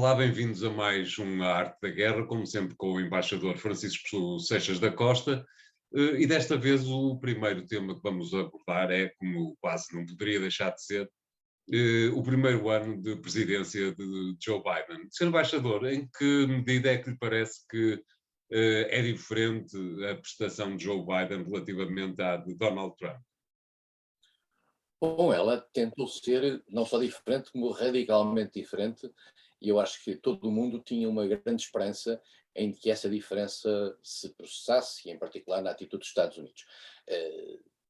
Olá, bem-vindos a mais uma Arte da Guerra, como sempre com o embaixador Francisco Seixas da Costa. E desta vez o primeiro tema que vamos abordar é, como quase não poderia deixar de ser, o primeiro ano de presidência de Joe Biden. Sr. Embaixador, em que medida é que lhe parece que é diferente a prestação de Joe Biden relativamente à de Donald Trump? Bom, ela tentou ser não só diferente, como radicalmente diferente, e eu acho que todo o mundo tinha uma grande esperança em que essa diferença se processasse, e em particular na atitude dos Estados Unidos.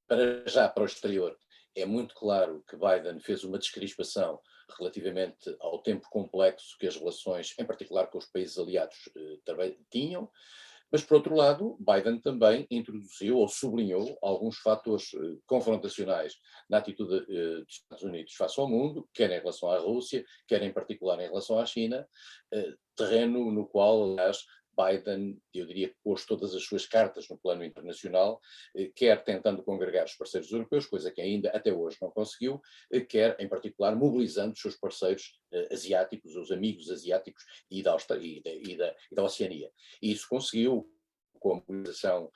Para o exterior, é muito claro que Biden fez uma descrispação relativamente ao tempo complexo que as relações, em particular com os países aliados, também tinham. Mas, por outro lado, Biden também introduziu ou sublinhou alguns fatores confrontacionais na atitude dos Estados Unidos face ao mundo, quer em relação à Rússia, quer em particular em relação à China, terreno no qual, aliás, Biden, eu diria que pôs todas as suas cartas no plano internacional, quer tentando congregar os parceiros europeus, coisa que ainda até hoje não conseguiu, quer, em particular, mobilizando os seus parceiros asiáticos, os amigos asiáticos e da Oceania. E isso conseguiu com a mobilização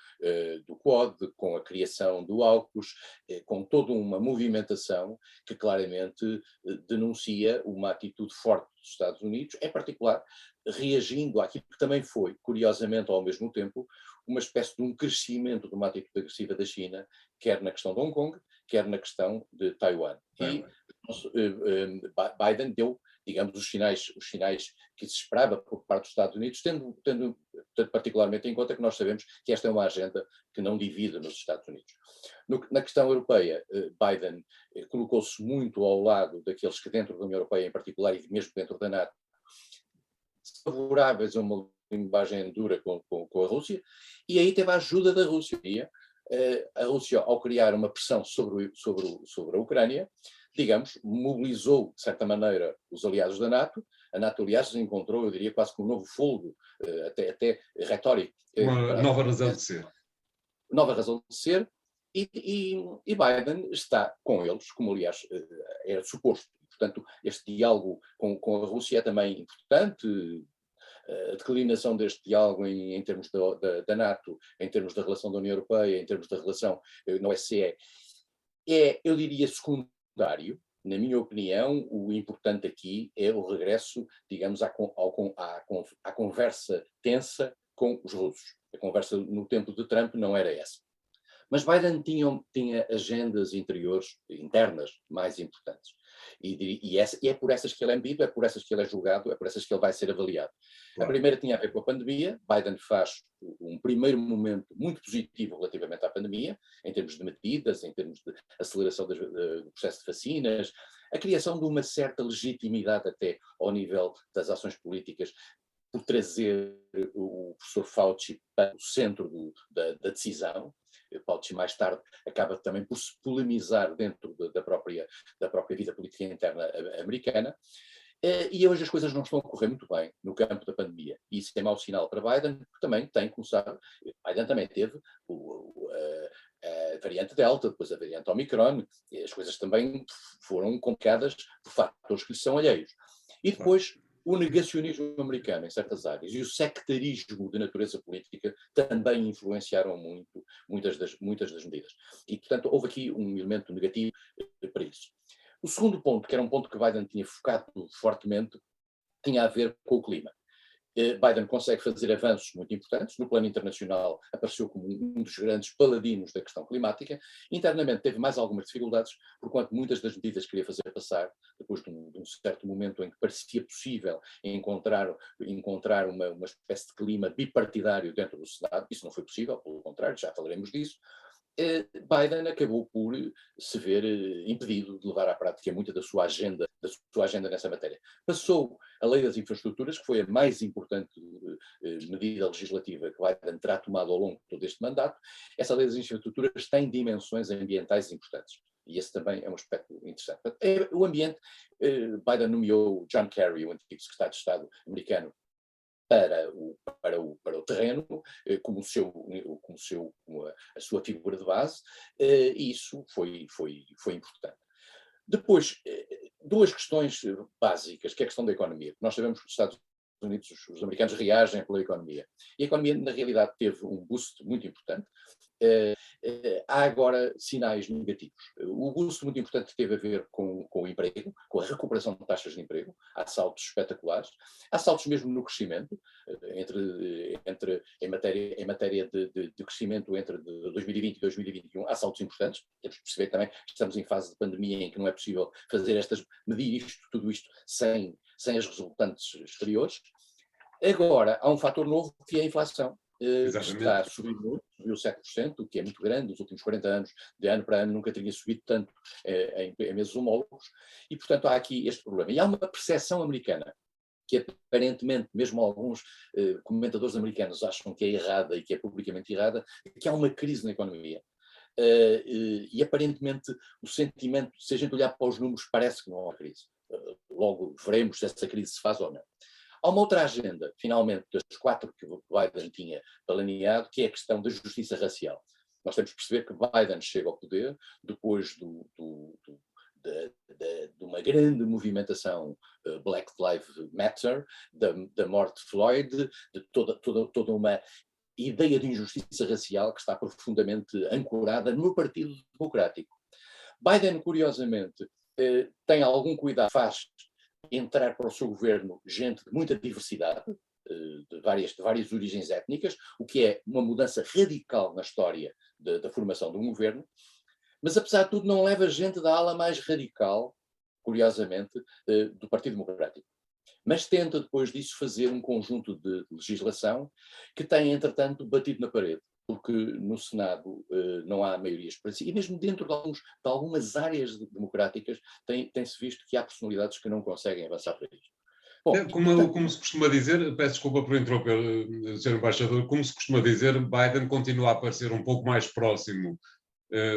do Quad, com a criação do AUKUS, com toda uma movimentação que claramente denuncia uma atitude forte dos Estados Unidos, em particular reagindo àquilo que também foi, curiosamente ao mesmo tempo, uma espécie de um crescimento de uma atitude agressiva da China, quer na questão de Hong Kong, quer na questão de Taiwan. E Biden deu, digamos, os sinais que se esperava por parte dos Estados Unidos, tendo particularmente em conta que nós sabemos que esta é uma agenda que não divide nos Estados Unidos. Na questão europeia, Biden colocou-se muito ao lado daqueles que dentro da União Europeia em particular e mesmo dentro da NATO, favoráveis a uma linguagem dura com a Rússia, e aí teve a ajuda da Rússia. A Rússia, ao criar uma pressão sobre a Ucrânia, digamos, mobilizou, de certa maneira, os aliados da NATO. A NATO, aliás, encontrou, eu diria, quase que um novo fôlego, até retórico. Uma nova razão de ser. Nova razão de ser, e Biden está com eles, como aliás era suposto. Portanto, este diálogo com a Rússia é também importante. A declinação deste diálogo em termos da NATO, em termos da relação da União Europeia, em termos da relação na OSCE, eu diria, secundário. Na minha opinião, o importante aqui é o regresso, digamos, à conversa tensa com os russos. A conversa no tempo de Trump não era essa. Mas Biden tinha agendas internas mais importantes. E é por essas que ele é medido, é por essas que ele é julgado, é por essas que ele vai ser avaliado. Claro. A primeira tinha a ver com a pandemia. Biden faz um primeiro momento muito positivo relativamente à pandemia, em termos de medidas, em termos de aceleração do processo de vacinas, a criação de uma certa legitimidade até ao nível das ações políticas, por trazer o professor Fauci para o centro da decisão. Fauci mais tarde acaba também por se polemizar dentro da própria vida política interna americana. E hoje as coisas não estão a correr muito bem no campo da pandemia. E isso é mau sinal para Biden, porque também tem, como sabe, Biden também teve a variante Delta, depois a variante Omicron, e as coisas também foram complicadas por fatores que lhes são alheios. E depois o negacionismo americano em certas áreas e o sectarismo de natureza política também influenciaram muitas das medidas. E, portanto, houve aqui um elemento negativo para isso. O segundo ponto, que era um ponto que Biden tinha focado fortemente, tinha a ver com o clima. Biden consegue fazer avanços muito importantes. No plano internacional, apareceu como um dos grandes paladinos da questão climática. Internamente, teve mais algumas dificuldades, porquanto muitas das medidas que queria fazer passar, depois de um certo momento em que parecia possível encontrar uma espécie de clima bipartidário dentro do Senado, isso não foi possível, pelo contrário, já falaremos disso. Biden acabou por se ver impedido de levar à prática muita da sua agenda nessa matéria. Passou a Lei das Infraestruturas, que foi a mais importante medida legislativa que Biden terá tomado ao longo de todo este mandato. Essa Lei das Infraestruturas tem dimensões ambientais importantes. E esse também é um aspecto interessante. O ambiente, Biden nomeou John Kerry, o antigo secretário de Estado americano, para o terreno, como a sua figura de base, e isso foi importante. Depois, duas questões básicas, que é a questão da economia. Nós sabemos que os Estados Unidos, os americanos reagem pela economia. E a economia, na realidade, teve um boost muito importante. Há agora sinais negativos. O boost muito importante teve a ver com o emprego, com a recuperação de taxas de emprego. Há saltos espetaculares. Há saltos mesmo no crescimento, em matéria de crescimento entre 2020 e 2021. Há saltos importantes. Temos que perceber também que estamos em fase de pandemia em que não é possível medir tudo isto sem as resultantes exteriores. Agora, há um fator novo que é a inflação. Que está a subir muito, subiu 7%, o que é muito grande. Nos últimos 40 anos, de ano para ano, nunca tinha subido tanto em meses homólogos, e portanto há aqui este problema. E há uma percepção americana, que aparentemente, mesmo alguns comentadores americanos acham que é errada e que é publicamente errada, que há uma crise na economia. E aparentemente o sentimento, se a gente olhar para os números, parece que não há uma crise. Logo veremos se essa crise se faz ou não. Há uma outra agenda, finalmente, das 4 que o Biden tinha planeado, que é a questão da justiça racial. Nós temos que perceber que Biden chega ao poder depois de uma grande movimentação Black Lives Matter, da morte de Floyd, de toda uma ideia de injustiça racial que está profundamente ancorada no Partido Democrático. Biden, curiosamente, tem algum cuidado, faz entrar para o seu governo gente de muita diversidade, de várias origens étnicas, o que é uma mudança radical na história da formação de um governo, mas apesar de tudo não leva gente da ala mais radical, curiosamente, do Partido Democrático. Mas tenta depois disso fazer um conjunto de legislação que tem, entretanto, batido na parede, porque no Senado não há maiorias para si, e mesmo dentro de algumas áreas democráticas tem-se visto que há personalidades que não conseguem avançar para isto. Bom, como se costuma dizer, peço desculpa por interromper, Sr. Embaixador, como se costuma dizer, Biden continua a parecer um pouco mais próximo,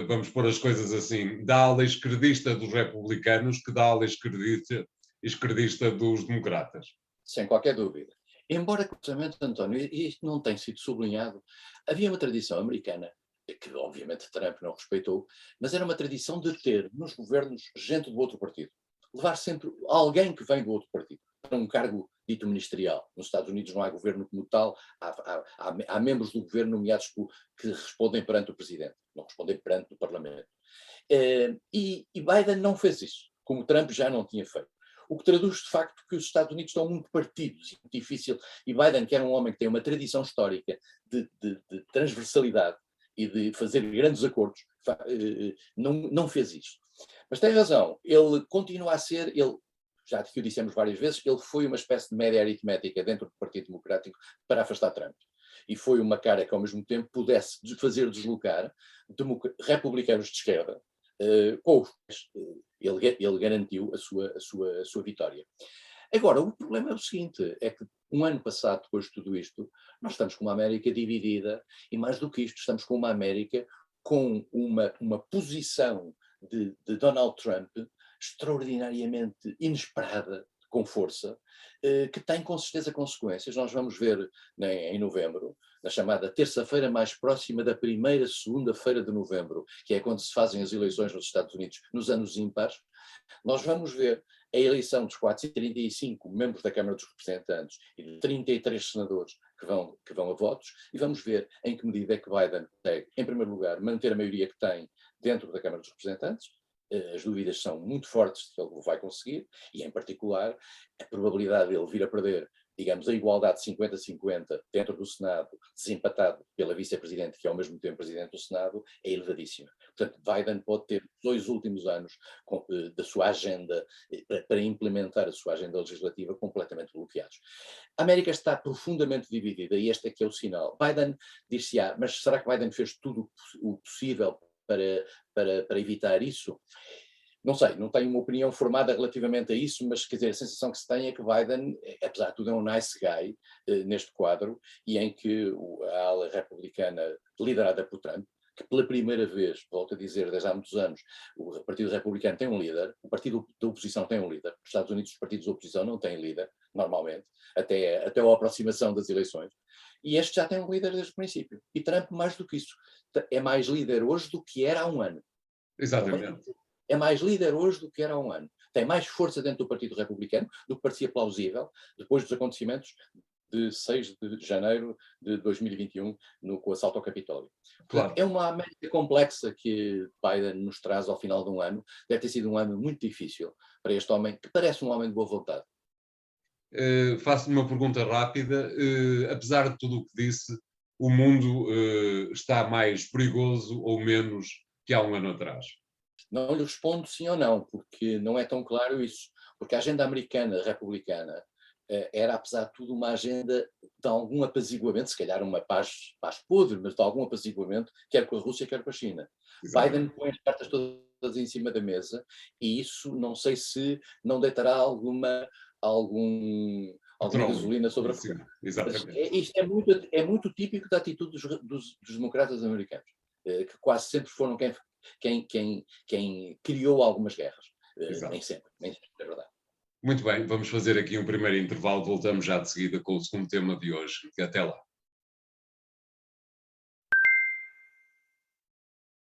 vamos pôr as coisas assim, da ala esquerdista dos republicanos que da ala esquerdista dos democratas. Sem qualquer dúvida. Embora, curiosamente, António, e isto não tem sido sublinhado, havia uma tradição americana, que obviamente Trump não respeitou, mas era uma tradição de ter nos governos gente do outro partido. Levar sempre alguém que vem do outro partido para um cargo dito ministerial. Nos Estados Unidos não há governo como tal, há membros do governo nomeados que respondem perante o presidente, não respondem perante o parlamento. E Biden não fez isso, como Trump já não tinha feito. O que traduz de facto que os Estados Unidos estão muito partidos, muito difícil, e Biden, que era um homem que tem uma tradição histórica de transversalidade e de fazer grandes acordos, não fez isto. Mas tem razão, ele continua a ser, já que o dissemos várias vezes, ele foi uma espécie de média aritmética dentro do Partido Democrático para afastar Trump. E foi uma cara que ao mesmo tempo pudesse fazer deslocar republicanos de esquerda, ele garantiu a sua vitória. Agora, o problema é o seguinte, é que um ano passado, depois de tudo isto, nós estamos com uma América dividida, e mais do que isto, estamos com uma América com uma posição de Donald Trump extraordinariamente inesperada, com força, que tem com certeza consequências. Nós vamos ver em novembro, na chamada terça-feira mais próxima da primeira segunda-feira de novembro, que é quando se fazem as eleições nos Estados Unidos, nos anos ímpares, nós vamos ver a eleição dos 435 membros da Câmara dos Representantes e de 33 senadores que vão a votos, e vamos ver em que medida é que Biden consegue, em primeiro lugar, manter a maioria que tem dentro da Câmara dos Representantes. As dúvidas são muito fortes de que ele vai conseguir, e em particular a probabilidade de ele vir a perder, digamos, a igualdade de 50-50 dentro do Senado, desempatado pela vice-presidente, que é ao mesmo tempo presidente do Senado, é elevadíssima. Portanto, Biden pode ter 2 últimos anos da sua agenda, para implementar a sua agenda legislativa, completamente bloqueados. A América está profundamente dividida, e este é que é o sinal. Biden dir-se-á, mas será que Biden fez tudo o possível para evitar isso? Não sei, não tenho uma opinião formada relativamente a isso, mas quer dizer, a sensação que se tem é que Biden, apesar de tudo, é um nice guy neste quadro, e em que a ala republicana liderada por Trump, que pela primeira vez, volto a dizer, desde há muitos anos, o Partido Republicano tem um líder, o Partido da Oposição tem um líder. Nos Estados Unidos os partidos da oposição não têm líder, normalmente, até a aproximação das eleições. E este já tem um líder desde o princípio. E Trump, mais do que isso, é mais líder hoje do que era há um ano. Exatamente. É mais líder hoje do que era há um ano. tem mais força dentro do Partido Republicano do que parecia plausível depois dos acontecimentos de 6 de janeiro de 2021, com o assalto ao Capitólio. Claro. Portanto, é uma América complexa que Biden nos traz ao final de um ano. Deve ter sido um ano muito difícil para este homem, que parece um homem de boa vontade. Faço-lhe uma pergunta rápida. Apesar de tudo o que disse, o mundo está mais perigoso ou menos que há um ano atrás? Não lhe respondo sim ou não, porque não é tão claro isso. Porque a agenda americana republicana era, apesar de tudo, uma agenda de algum apaziguamento, se calhar uma paz podre, mas de algum apaziguamento, quer com a Rússia, quer com a China. Exatamente. Biden põe as cartas todas em cima da mesa e isso não sei se não deitará alguma gasolina sobre a fogueira. Exatamente. Isto é muito típico da atitude dos democratas americanos, que quase sempre foram quem criou algumas guerras. Nem sempre é verdade. Muito bem, vamos fazer aqui um primeiro intervalo, voltamos já de seguida com o segundo tema de hoje. Até lá.